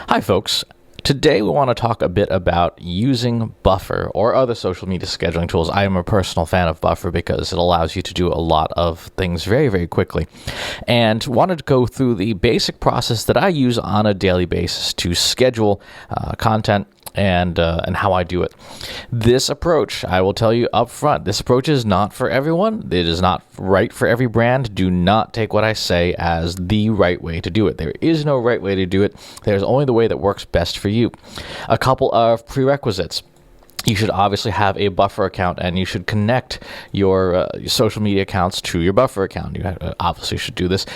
Hi, folks. Today we want to talk a bit about using Buffer or other social media scheduling tools. I am a personal fan of Buffer because it allows you to do a lot of things very, very quickly. And wanted to go through the basic process that I use on a daily basis to schedule content and how I do it. This approach, I will tell you up front, this approach is not for everyone. It is not right for every brand. Do not take what I say as the right way to do it. There is no right way to do it. There's only the way that works best for you. A couple of prerequisites. You should obviously have a Buffer account, and you should connect your social media accounts to your Buffer account. You obviously should do this.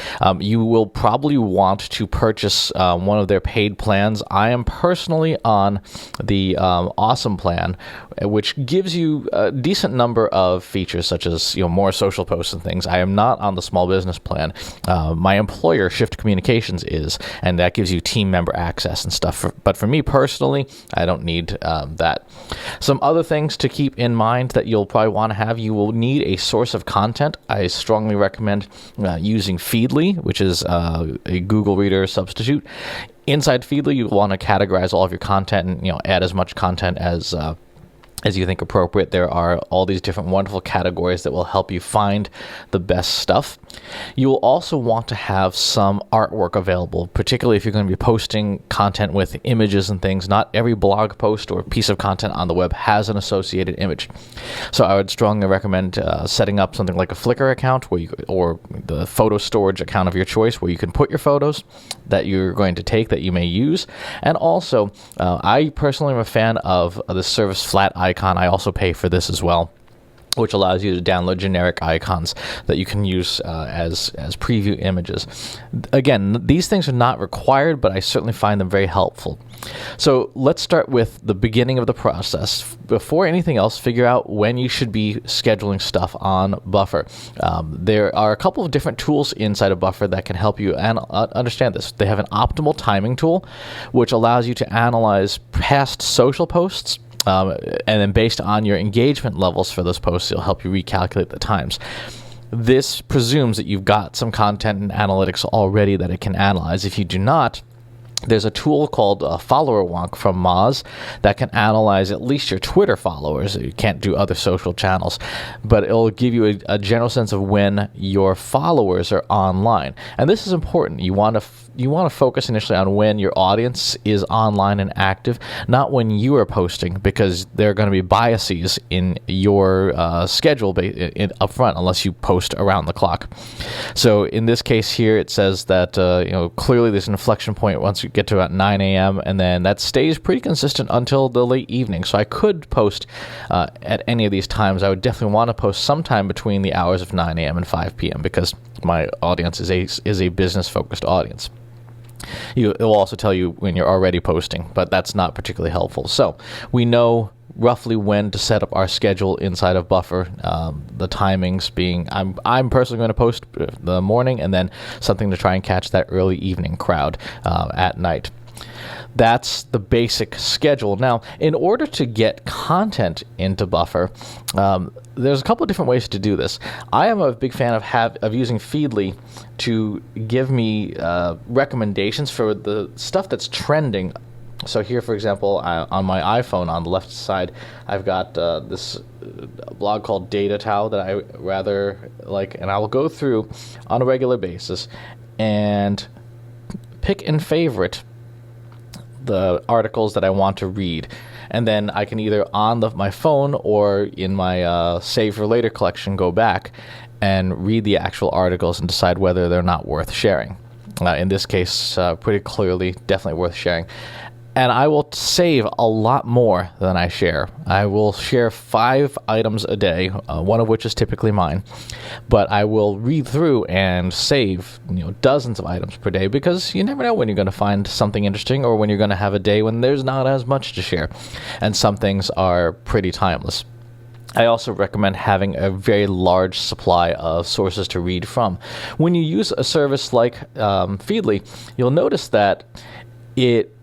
You will probably want to purchase one of their paid plans. I am personally on the Awesome plan, which gives you a decent number of features, such as more social posts and things. I am not on the small business plan. My employer, Shift Communications, is, and that gives you team member access and stuff. But for me personally, I don't need that. Some other things to keep in mind that you'll probably want to have: you will need a source of content. I strongly recommend using Feedly, which is a Google Reader substitute. Inside Feedly, you'll want to categorize all of your content and add as much content as you think appropriate. There are all these different wonderful categories that will help you find the best stuff. You will also want to have some artwork available, particularly if you're going to be posting content with images and things. Not every blog post or piece of content on the web has an associated image. So I would strongly recommend setting up something like a Flickr account or the photo storage account of your choice, where you can put your photos that you're going to take that you may use. And also, I personally am a fan of the service Flaticon. I also pay for this as well, which allows you to download generic icons that you can use as preview images. Again, these things are not required, but I certainly find them very helpful. So let's start with the beginning of the process. Before anything else, figure out when you should be scheduling stuff on Buffer. There are a couple of different tools inside of Buffer that can help you understand this. They have an optimal timing tool, which allows you to analyze past social posts. And then based on your engagement levels for those posts, it'll help you recalculate the times. This presumes that you've got some content and analytics already that it can analyze. If you do not, there's a tool called Follower Wonk from Moz that can analyze at least your Twitter followers. You can't do other social channels, but it'll give you a general sense of when your followers are online. And this is important. You want to focus initially on when your audience is online and active, not when you are posting, because there are going to be biases in your schedule up front unless you post around the clock. So in this case here, it says that clearly there's an inflection point once you get to about 9 a.m., and then that stays pretty consistent until the late evening. So I could post at any of these times. I would definitely want to post sometime between the hours of 9 a.m. and 5 p.m. because my audience is a business-focused audience. It will also tell you when you're already posting, but that's not particularly helpful. So we know roughly when to set up our schedule inside of Buffer. The timings being, I'm personally going to post the morning, and then something to try and catch that early evening crowd at night. That's the basic schedule. Now, in order to get content into Buffer, there's a couple of different ways to do this. I am a big fan of using Feedly to give me recommendations for the stuff that's trending. So here, for example, on my iPhone, on the left side, I've got this blog called Data Tao that I rather like, and I will go through on a regular basis and pick and favorite the articles that I want to read. And then I can either on my phone or in my Save for Later collection go back and read the actual articles and decide whether they're not worth sharing. In this case, pretty clearly, definitely worth sharing. And I will save a lot more than I share. I will share 5 items a day, one of which is typically mine. But I will read through and save dozens of items per day, because you never know when you're going to find something interesting, or when you're going to have a day when there's not as much to share. And some things are pretty timeless. I also recommend having a very large supply of sources to read from. When you use a service like Feedly, you'll notice that it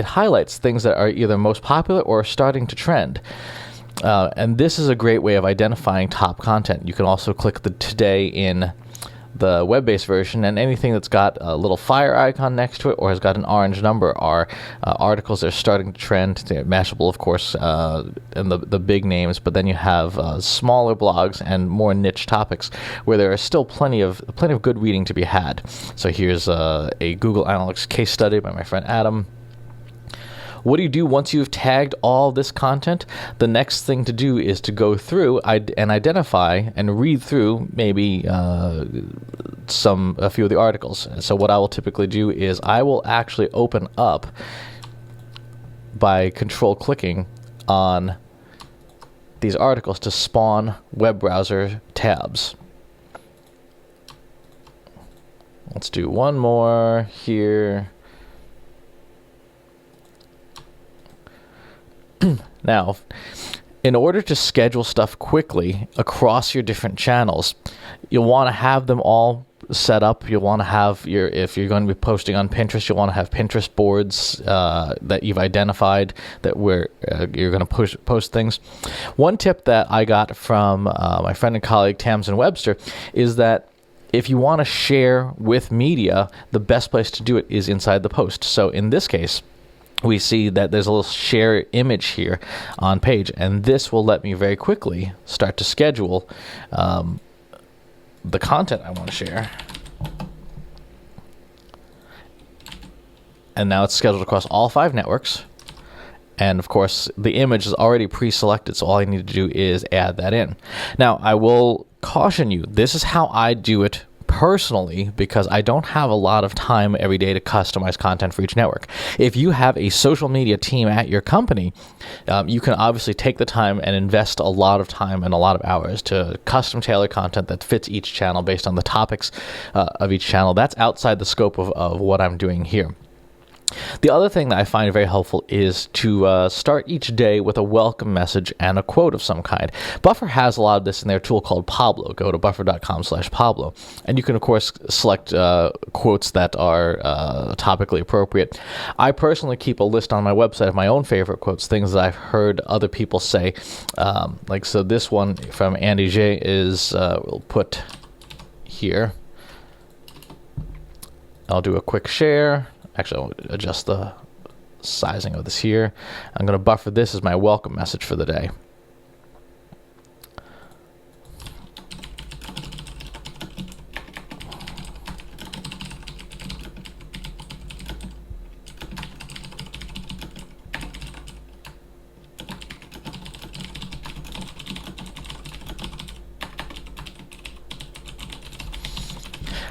highlights things that are either most popular or starting to trend. And this is a great way of identifying top content. You can also click the Today in the web-based version, and anything that's got a little fire icon next to it or has got an orange number are articles that are starting to trend. They're Mashable, of course, and the big names, but then you have smaller blogs and more niche topics where there is still plenty of good reading to be had. So here's a Google Analytics case study by my friend Adam. What do you do once you've tagged all this content? The next thing to do is to go through and identify and read through maybe a few of the articles. So what I will typically do is I will actually open up by control clicking on these articles to spawn web browser tabs. Let's do one more here. Now, in order to schedule stuff quickly across your different channels, you'll want to have them all set up. You'll want to have if you're going to be posting on Pinterest, you'll want to have Pinterest boards that you've identified that where you're going to post things. One tip that I got from my friend and colleague Tamsin Webster is that if you want to share with media, the best place to do it is inside the post. So in this case, we see that there's a little share image here on page, and this will let me very quickly start to schedule the content I want to share. And now it's scheduled across all 5 networks. And of course, the image is already pre-selected, so all I need to do is add that in. Now, I will caution you, this is how I do it personally, because I don't have a lot of time every day to customize content for each network. If you have a social media team at your company, you can obviously take the time and invest a lot of time and a lot of hours to custom tailor content that fits each channel based on the topics of each channel. That's outside the scope of what I'm doing here. The other thing that I find very helpful is to start each day with a welcome message and a quote of some kind. Buffer has a lot of this in their tool called Pablo. Go to buffer.com/Pablo. And you can, of course, select quotes that are topically appropriate. I personally keep a list on my website of my own favorite quotes, things that I've heard other people say. So this one from Andy J is, we'll put here. I'll do a quick share. Actually, I'll adjust the sizing of this here. I'm going to buffer this as my welcome message for the day.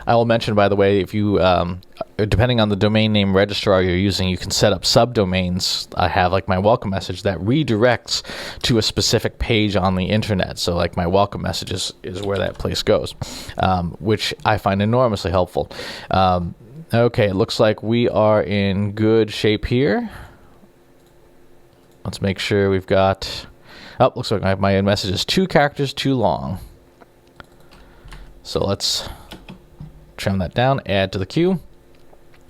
I will mention, by the way, if you, depending on the domain name registrar you're using, you can set up subdomains. I have like my welcome message that redirects to a specific page on the internet. So like my welcome message is where that place goes, which I find enormously helpful. Okay, it looks like we are in good shape here. Let's make sure we've got... Oh, looks like my message is 2 characters too long. So let's trim that down, add to the queue.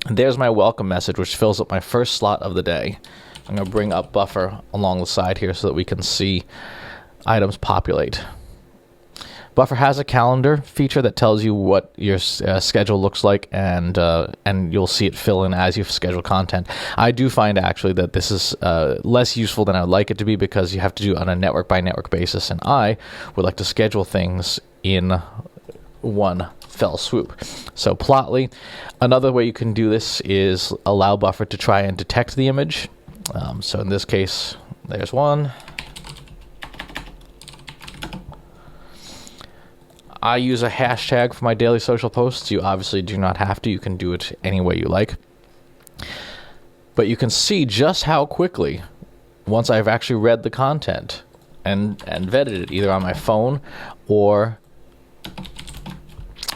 And there's my welcome message, which fills up my first slot of the day. I'm going to bring up Buffer along the side here so that we can see items populate. Buffer has a calendar feature that tells you what your schedule looks like, and you'll see it fill in as you schedule content. I do find actually that this is less useful than I would like it to be, because you have to do it on a network by network basis, and I would like to schedule things in one fell swoop. So Plotly, another way you can do this is allow Buffer to try and detect the image. So in this case, there's one. I use a hashtag for my daily social posts. You obviously do not have to. You can do it any way you like. But you can see just how quickly, once I've actually read the content and vetted it, either on my phone or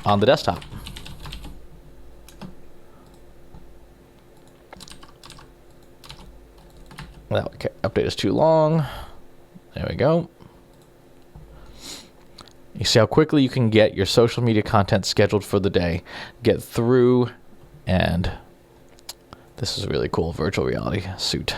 on the desktop. That update is too long. There we go. You see how quickly you can get your social media content scheduled for the day, get through, and this is a really cool virtual reality suit.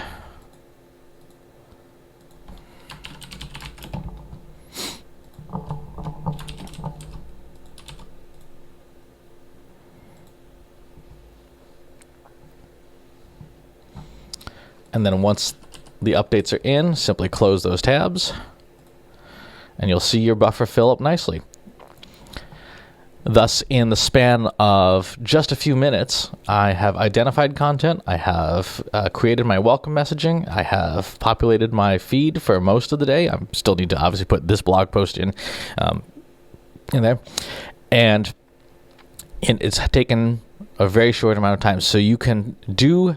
And then once the updates are in, simply close those tabs, and you'll see your buffer fill up nicely. Thus, in the span of just a few minutes, I have identified content, I have created my welcome messaging, I have populated my feed for most of the day. I still need to obviously put this blog post in there. And it's taken a very short amount of time. So you can do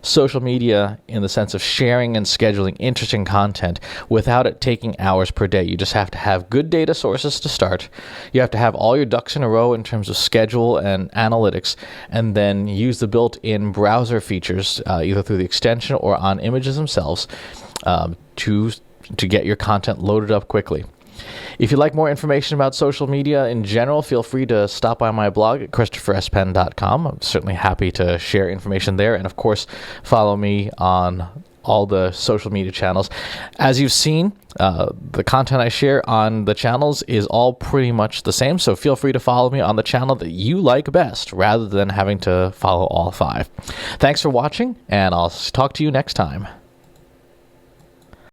social media in the sense of sharing and scheduling interesting content without it taking hours per day. You just have to have good data sources to start. You have to have all your ducks in a row in terms of schedule and analytics, and then use the built-in browser features, either through the extension or on images themselves, to get your content loaded up quickly. If you'd like more information about social media in general, feel free to stop by my blog at ChristopherSpenn.com. I'm certainly happy to share information there. And of course, follow me on all the social media channels. As you've seen, the content I share on the channels is all pretty much the same. So feel free to follow me on the channel that you like best rather than having to follow all 5. Thanks for watching, and I'll talk to you next time.